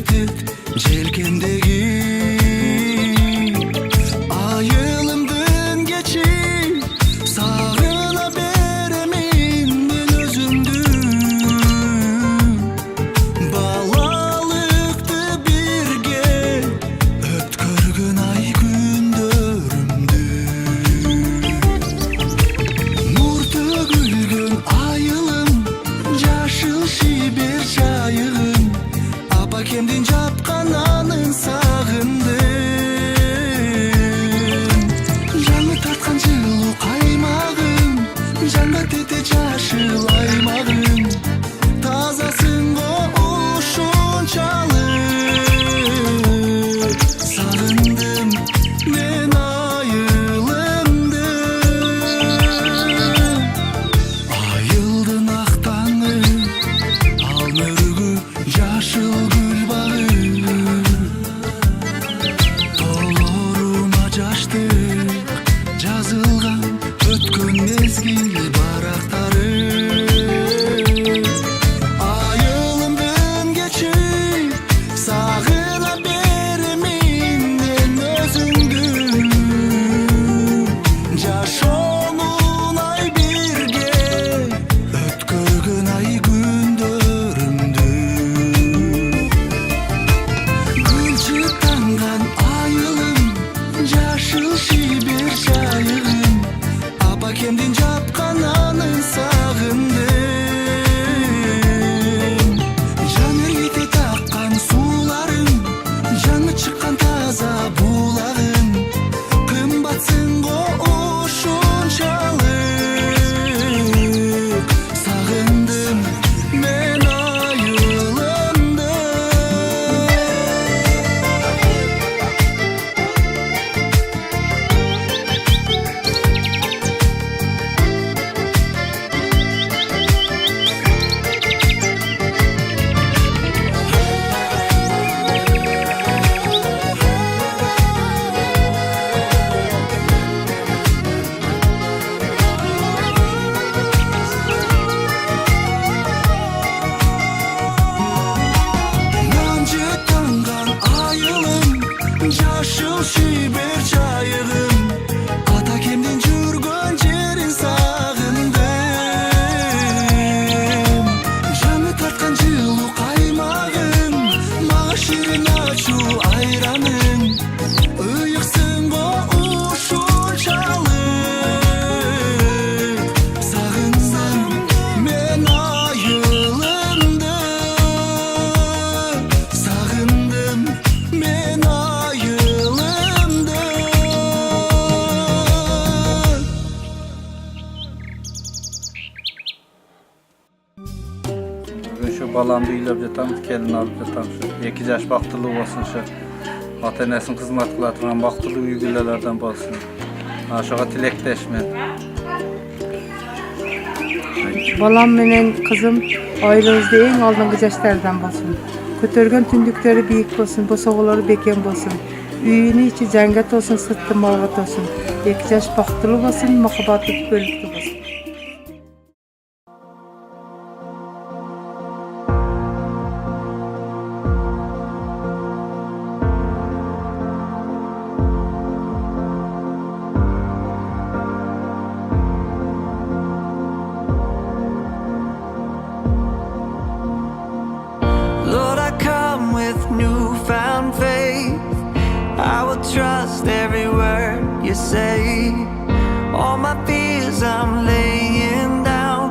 кетет желкемдеги айылымдын кечи сагына беремин мен өзүмдү балалыкты бирге өткөргөн ай күндөрүмдү нур төгүлгөн айылым жашыл шибер жайыгым апакемдин жапкан анын сагындым жаңы тарткан жылуу каймагым жанга тете жашыл аймагым тазасын го ушунчалык сагындым мен айылымды айылдын ак таңы ал мөрүгү жашыл гүл багы тоолоруна жаштык жазылган өткөн мезгил барактары айылымдын кечи сагына беремин мен өзүңдү жашоонун ай бирге өткөргөн ай күндөрүмдү гүл жытанган айылым жашыл шибер жайыгым апакемдин жапкан анын сагындым жаңырыйты таккан сууларым жаңы чыккан таза буулагым кымбатсың го ушунчалык сагындым мен айылымды Намжытанган айылым жашыл шибер жайыгым атакемдин жүргөн жерин сагындым жаңы тарткан жылуу каймагым мага ширин ачуу айраным ыйыксың го ушунчалык сагындым мен айылымды сагындым мен айылымды Бүгін şu balamды үйлөп жатамыз, келин алып жатамыз. 2 жаш бактылуу болсун, şu ата энесин кызмат кыла турган бактылуу үй бүлөлөрдөн болсун. Ошого тилектешмин. Balam менен kızım ailемizde en алдыңғы жаштардан болсын. Көтөргөн түндүктөрү бийик болсын, босоголору бекем болсын. Үйүнүн ичи жаңгат болсын, сырты малгат болсын. 2 жаш бактылуу болсын, махабаты бөлүктүү болсын. Lord, I come with newfound faith. I will trust every word you say. All my fears I'm laying down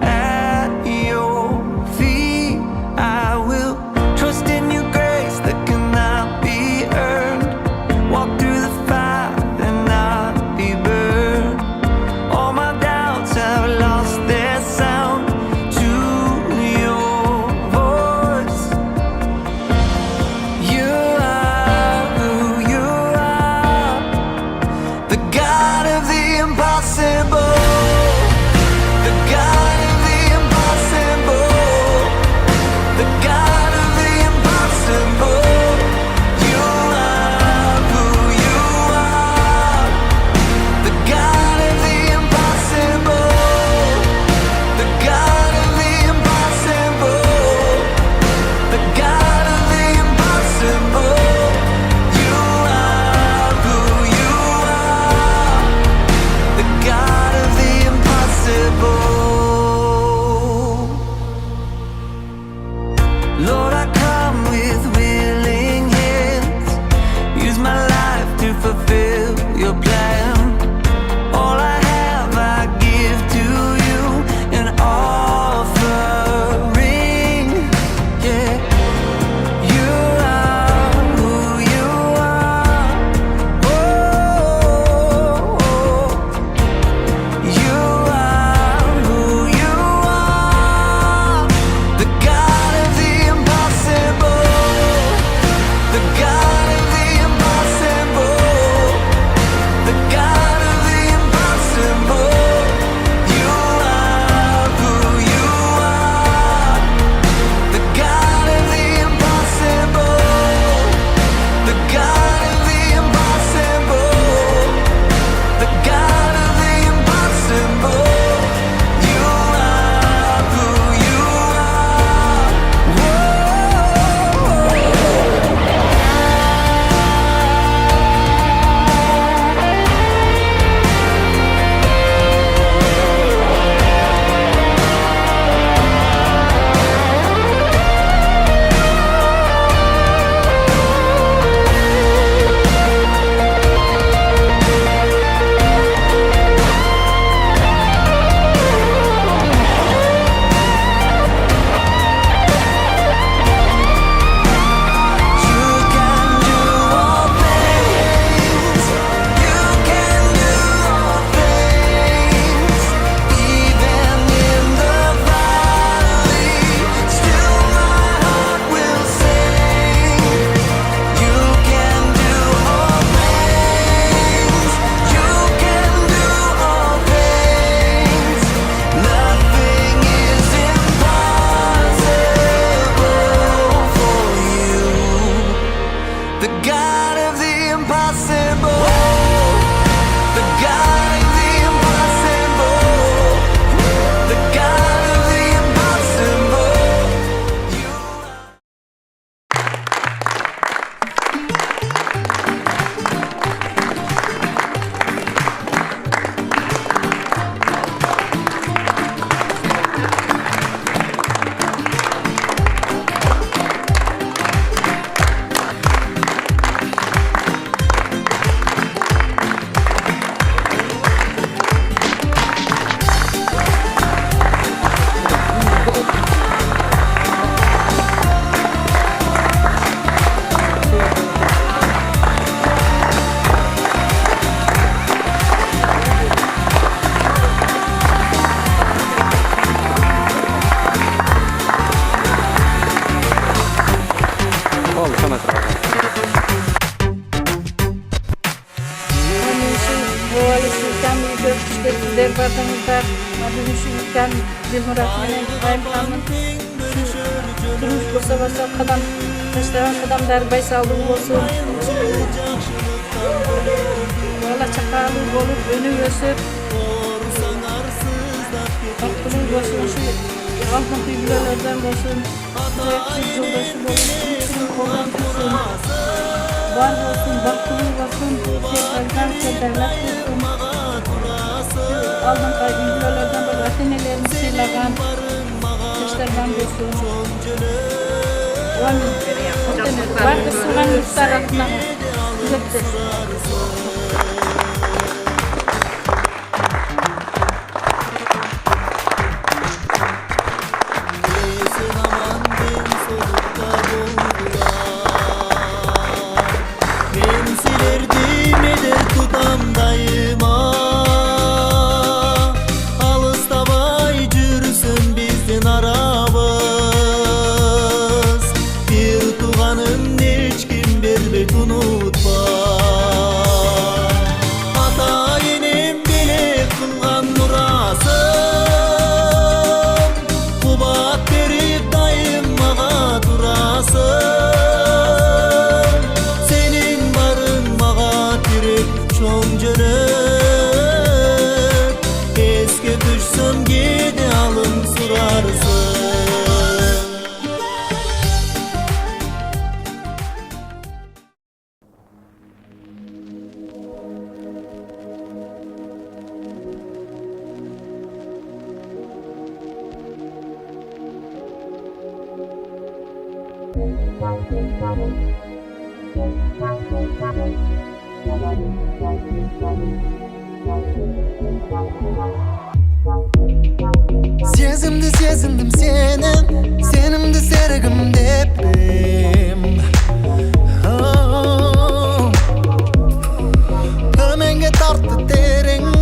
at your feet. I will trust in your grace that cannot be earned. Walk through the fire and not be burned. All my doubts have lost their sound to your voice. You are who you are, the God of метрге? Sizler bardığınızda dönüşürken Dilmurат Айымканның turmuş basa kadam taşlagan kadamlar baysaldığı olsun. Bala çakalı olup önü ösüp baktığımız olsun, şu altın kıyılardan olsun, sürekli yoldaşı olsun, koldan olsun, var olsun, baktığımız olsun, tekrardan kederler olsun. Aldın kayılardan böyle atenelerimizi sıylagan, taşlardan olsun. Var da suğan yurtlar altına güzel. Sezindim senimdi serigim depim. Tömenge tarttı terin,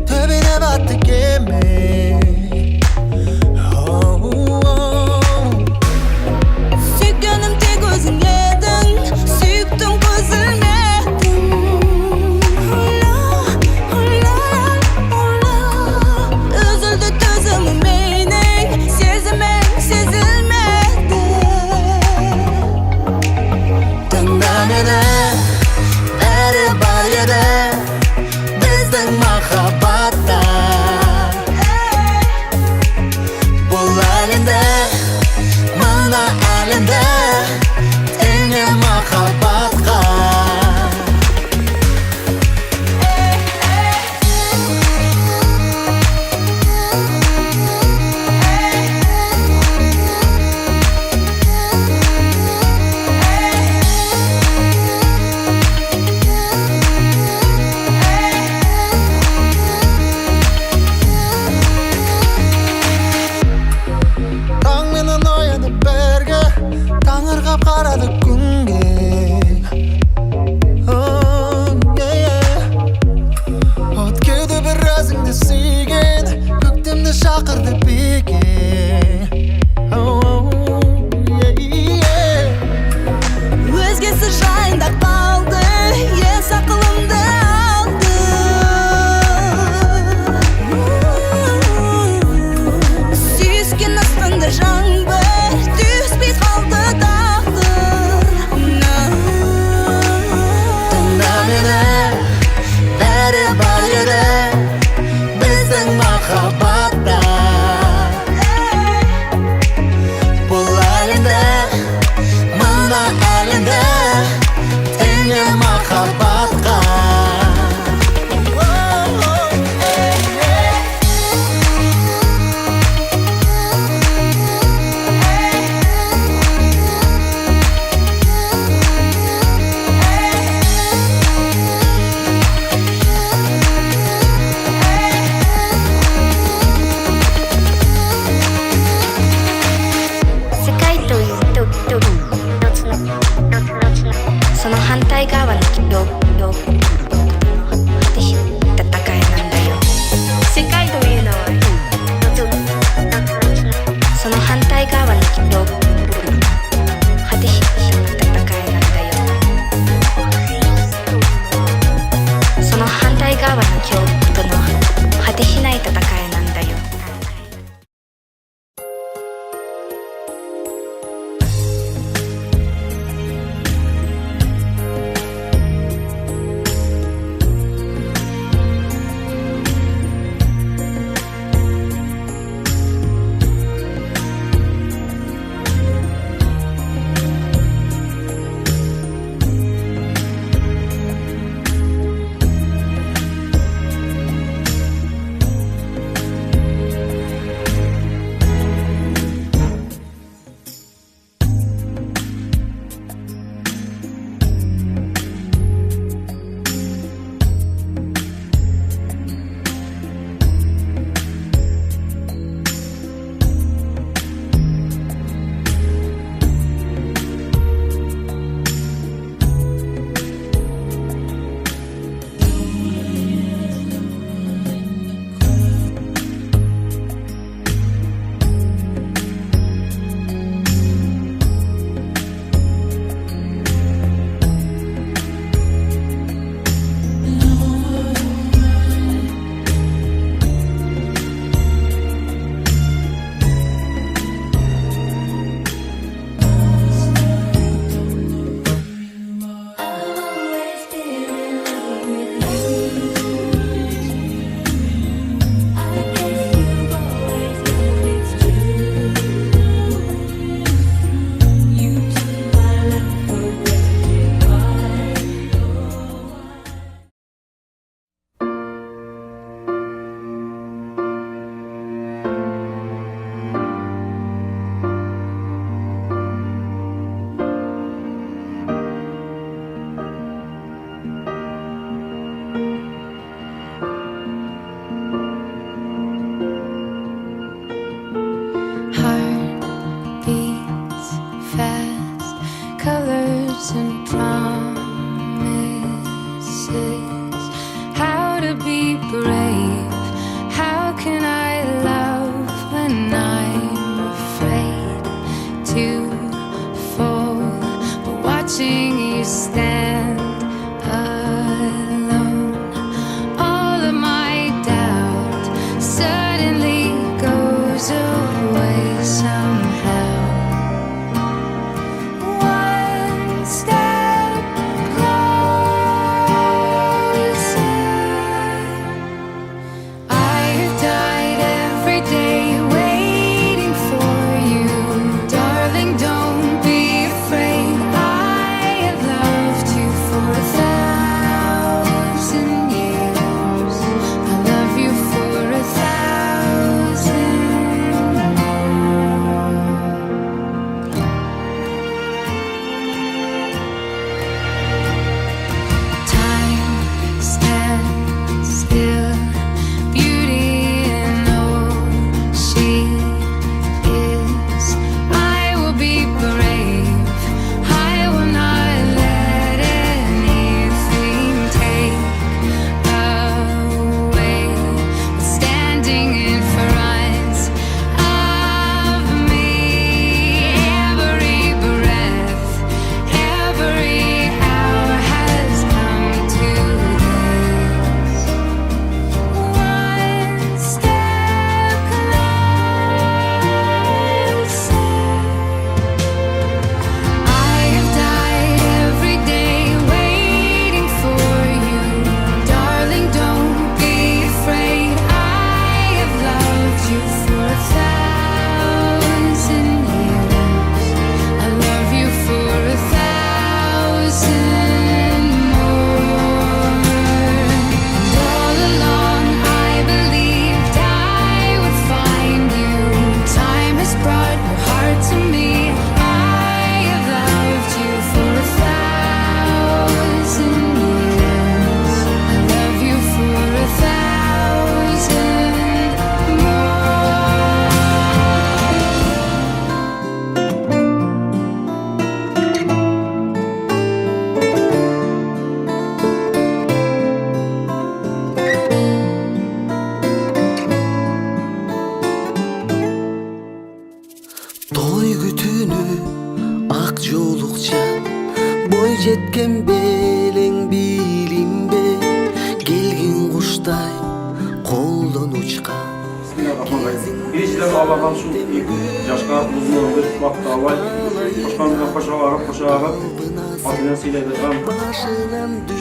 töbine battı gemi. Sükkanım tek özün yedin, süktüm gözüne. colors and promises. How to be brave? How can I love when I'm afraid to fall? But watching you stand alone, all of my doubt suddenly goes away somehow. One step closer. I have died every day waiting for you, darling. Don't be afraid. I have loved you for 1,000 years. I love you for 1,000 more. Time stands still. Beauty in all she is. I will be brave. I will not let anything take away. Standing in front of me, every breath, every hour has come to this. One step closer. I have died every day waiting for you, darling. Don't be afraid. I have loved you for 1,000 years. I love you for 1,000 more. And all along I believed I would find you. Time has brought your heart to me. I have loved you for 1,000 years. I love you for 1,000 more. Toy күтүнү ак жолукча бой жеткен белең билимбе келгин куштай колдон учкан. Birisinden Allah'tan şu yaşka uzun bir vakti alay, başkanlığa koşarak, makinesiyle de tam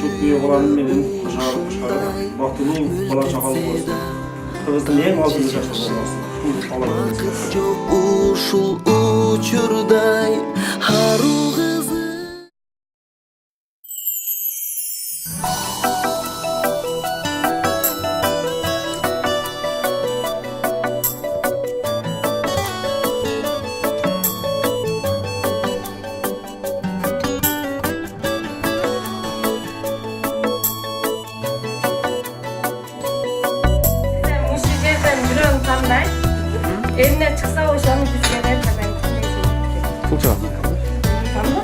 çok büyük olanın benim koşarak, vaktilu olan çakalı olsun. Kırgız'ın en altını yaşlı olmasın. Allah'ın Çok ушул учурдай ару кызы. Muшу жерден бирөөнү тандайт. Эмне чыкса ошону бизге берет. Кулча. Танда.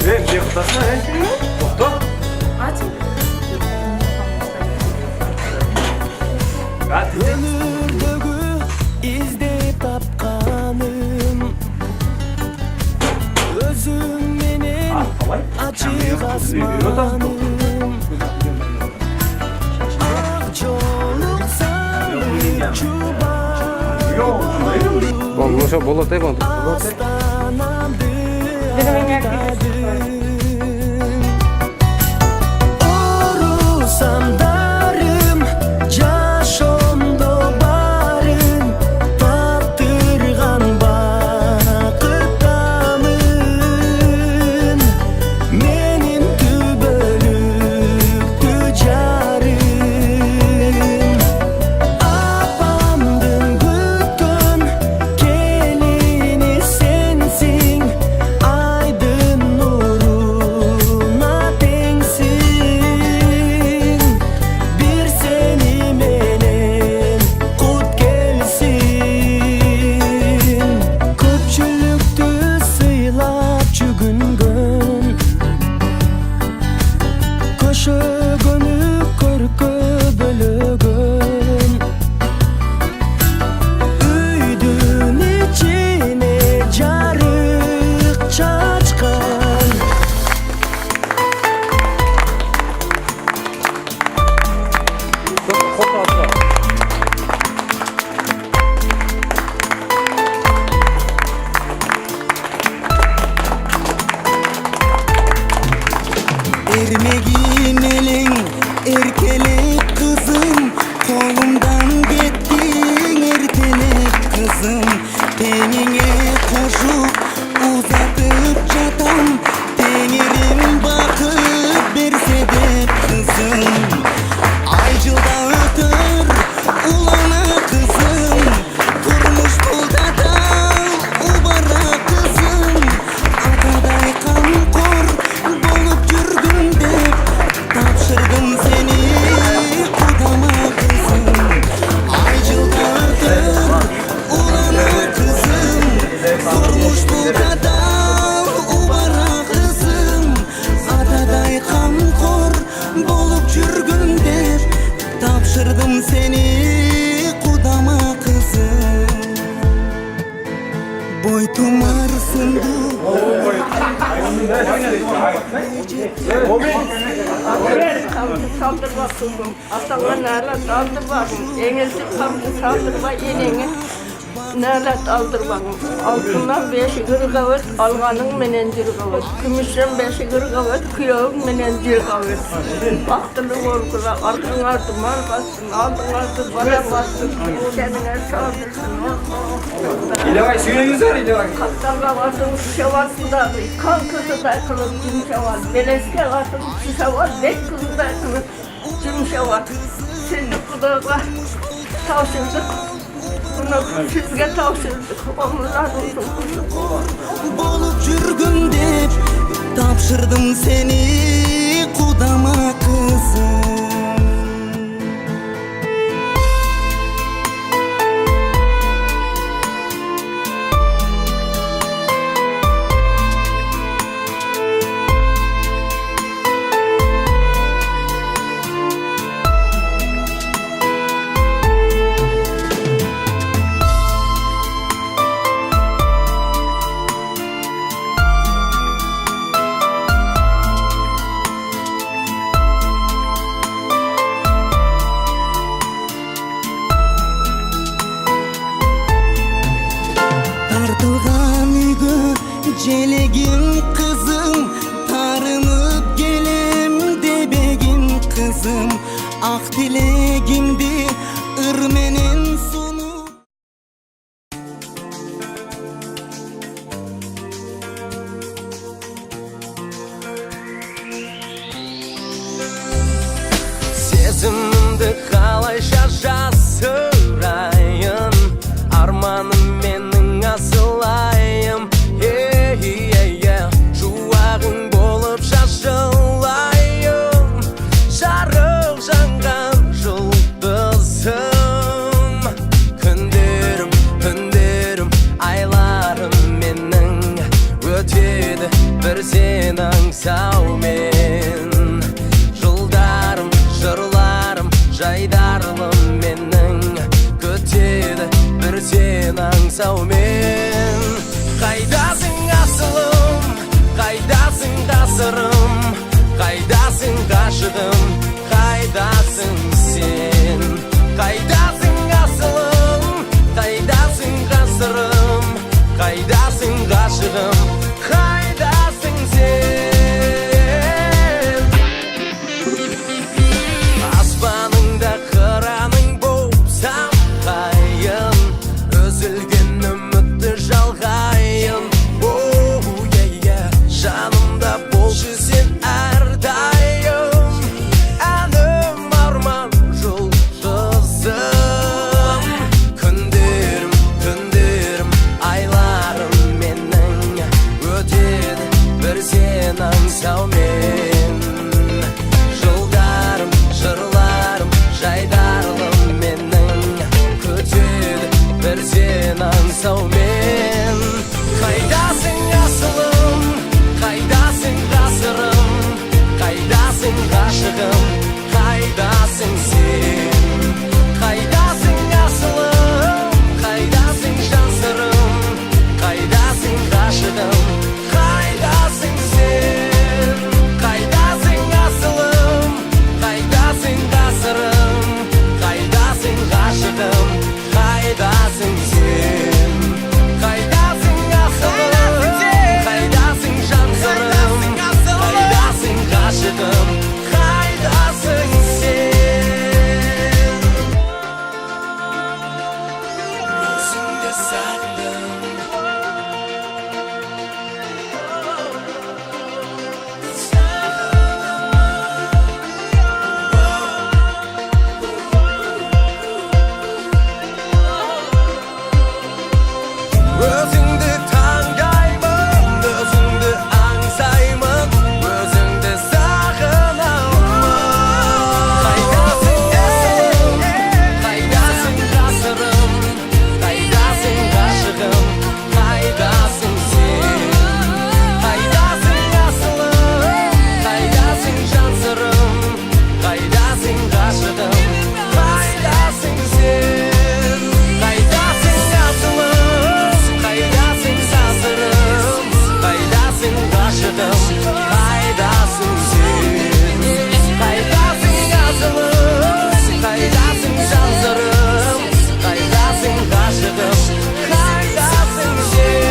Ne kıtasına ne? Doktor? Ачын. Өмүрдөгү издеп тапканым өзүң менен ачык асманым ак жолук саны чубар Болот эбон. Орусамдарым жашоомдо барын таптырган бакыттамын менин түбөлүктүү жарым апамдын күткөн келини сенсиң айдын Ermegim elin erkelek kızım, kolumdan gittin ertelek kızım. Tenine koşup uzatıp jatam, tenerim bakıp berse de kızım. Ay жылда ötür ulana kızım, turmuş bulda da ubara kızım. Ataday kankor bolup жүрgün деп tapşırdım seni kudama kızım. Ay жылда ötür ulana kızım, turmuş bulda da ubara kızım. Ataday kankor bolup жүрgün деп tapşırdım seni kudama kızım. Boy tumarsındı Saldırma kızım. Atama nerede saldırmasın. Engelsiz kamçı saldırma yenene. Nerede aldırmağın. Altından 5 kırgavut, alganın menen jirgavut. Gümüşten 5 kırgavut, kıyağın menen jirgavut. Baktılı olgula, arkın ardı mal bassın, aldın ardı bana bassın. Kendine saldırsın. İlevay suyunuzlar İlevay. Kaptanla vardım şevasında, kan kızı da kılıp cümşevat. Beleske vardım şişevat, bek kızı da kılıp cümşevat. Şimdi kudağa tavşırdık. Bunu sizge tavşırdık. Onlar uzun. bolup жүрgün деп tapşırdım seni kudama kızım. Tartılgan uygu jelegim kızım, tarınıp gelem debegim kızım. Ak dilegimdi ırmenen sunup Сезімімді қалайша жасырайын, арманым менің асылайым. Жуағың болып шашылайым, жарық жанған жұлдызым. Күндерім, түндерім, айларым менің өтеді бір сен аңсаумен. Жылдарым, жырларым, жайдарлым менің көтеді бір сен аңсаумен. Қайдасың асылым, қайдасың ғасырым, қайдасың ғашығым, қайдасың сен. Қайдасың асылым, қайдасың ғасырым, қайдасың ғашығым, қайдасың сен. Аспаныңда қыраның боп самғайын, үзілген үмітті жалғайын. Жанымда болшы сен әрдайым, әнім арман жұлдызым. Күндерім, түндерім, айларым Özüngdü tangayman, özüngdü angsayman, özüngdü sagınaman. Kaydasın asılım, kaydasın kasırım, kaydasın kaşıgım, kaydasın sen. Kaydasın asılım, kaydasın cansırım, kaydasın kaşıgım, kaydasın sen. Kaydasın asılım, kaydasın sazırım, kaydasın kaşıgım, kaydasın sen. Kaydasın asılım, kaydasın cansırım, kaydasın kaşıgım, kaydasın sen.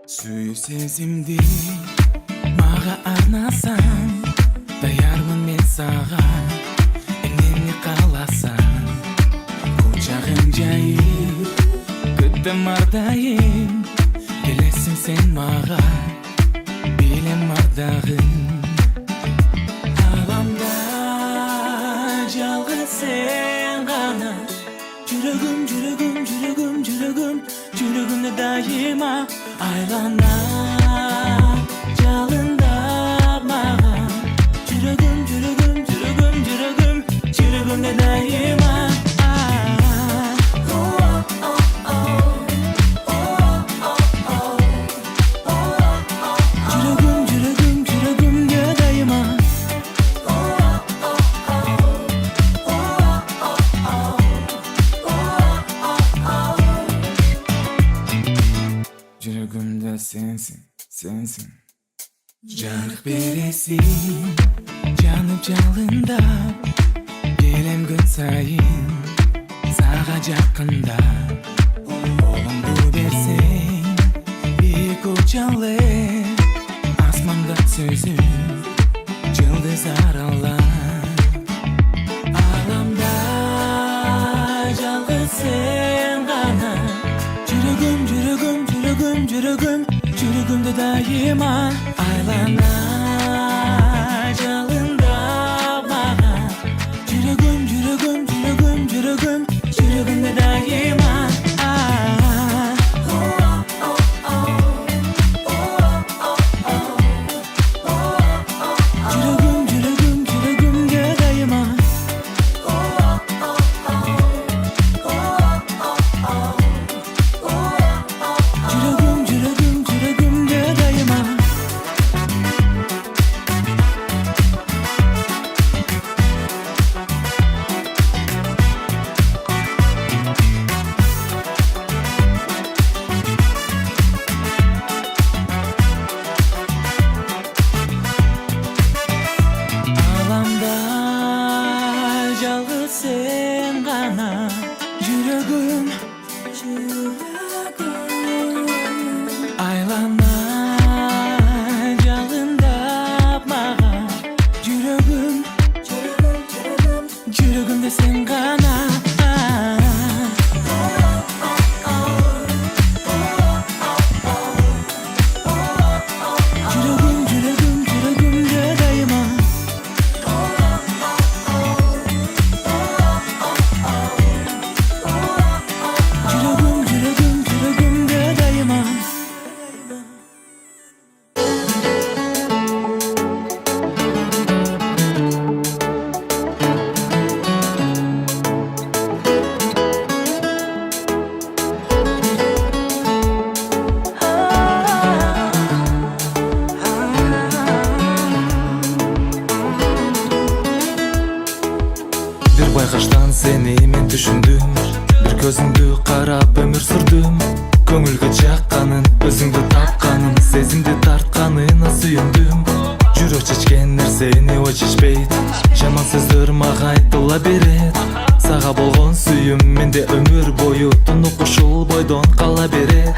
Süyü sezimdi mağa arnasan, dayarmın men sağa emneni kalasan. Kucağın jayıp küttüm ardayım, gelesin sen mağa bilem ardağın. Alamda жалғыз sen gana, жүрегім жүрегім жүрегім жүрегім жүрегімді дайыма айлана жалында маған. Жүрегім жүрегім жүрегім жүрегім жүрегімді дайыма. Жүрегім жүрегім жүрегімді дайыма. Жүрегімде sensin, sensin. Жарық бересің, жанып жалындап, келем күн сайын, саға жақындап. Қолыңды берсең, биік ұшалы, асманда сөзің, жұлдыз аралап. Аламда жалғыз sen ғана, жүрегім жүрегім жүрегім жүрегім жүрегімді дайыма айлана жалында маған. Жүрегім жүрегім жүрегім жүрегім жүрегімді дайыма. Жүрегім жүрегім жүрегімді дайыма. Жүрегім жүрегім жүрегімді дайыма. Аламда жалғыз sen ғана, жүрегім айлана жалындап маған. Жүрегім жүрегімде sen ғана. Жүрегім жүрегім жүрегімде дайыма. Жүрегім жүрегім жүрегімде дайыма. Bir байқаштан сені мен түшіндім, бір көзіңді қарап өмір сүрдім. Көңілге жаққанын, өзіңді тапқанын, сезімді тартқанына сүйіндім. жүрөк чечкен нерсени ой чечпейт. Жаман сөздөр мага айтыла берет. Сага болгон сүйүм менде өмүр бою тунук ушул бойдон кала берет.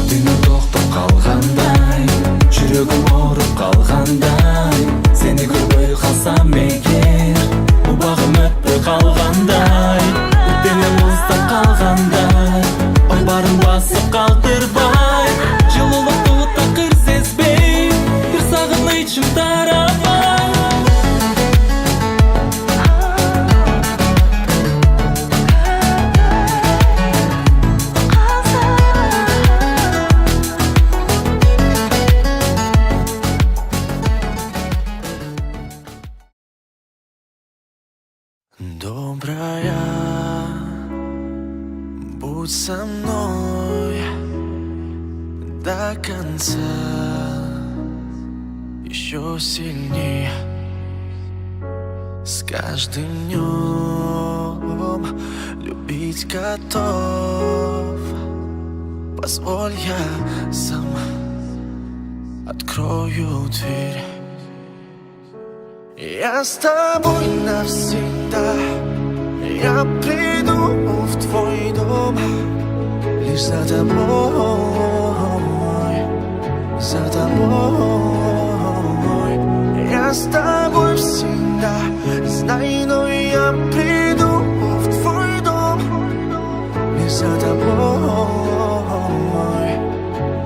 Дүйнө токтоп калгандай, жүрөгүм ооруп калгандай, сени көрбөй калсам эгер убагым өтпөй калгандай, дене муздап калгандай, ой барын басып калтырбай, жылуулукту такыр сезбей, бир сагынычым тарабай. Добрая, будь со мной до конца, еще сильнее. С каждым днем любить готов. Позволь, я сам открою дверь. Я с тобой навсегда. Я приду в твой дом лишь за тобой, за тобой. Я с тобой всегда, знай, но я приду в твой дом лишь за тобой,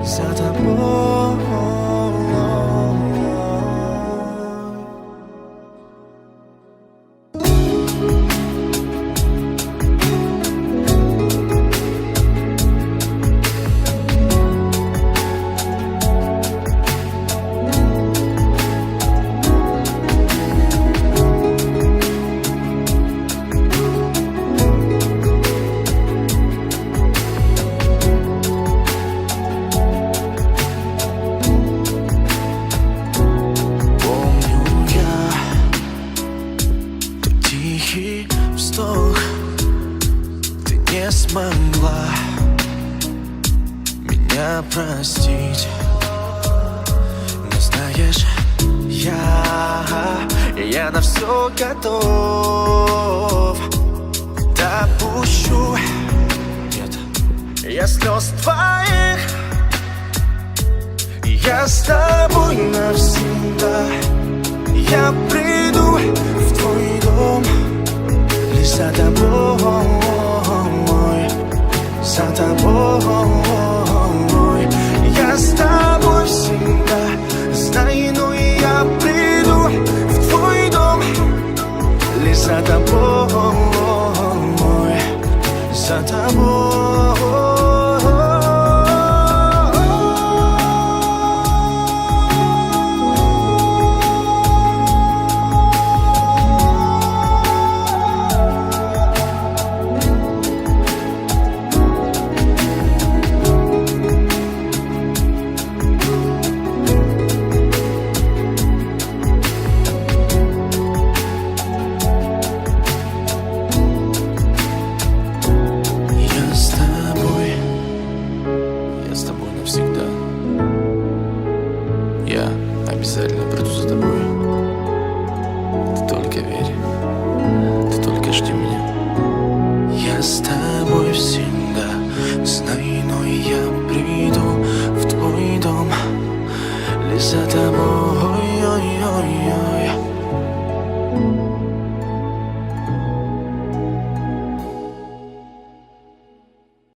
за тобой. Вздох, ты не смогла меня простить. Но знаешь, я на все готов. Допущу, нет, я слез твоих. Я с тобой навсегда. Я приду в твой дом лишь за тобой, за тобой. Я с тобой всегда, знай, но я приду в твой дом лишь за тобой, за тобой. Я обязательно приду за тобой. Ты только верь, ты только жди меня. Я с тобой всегда, знай, но я приду в твой дом лишь за тобой.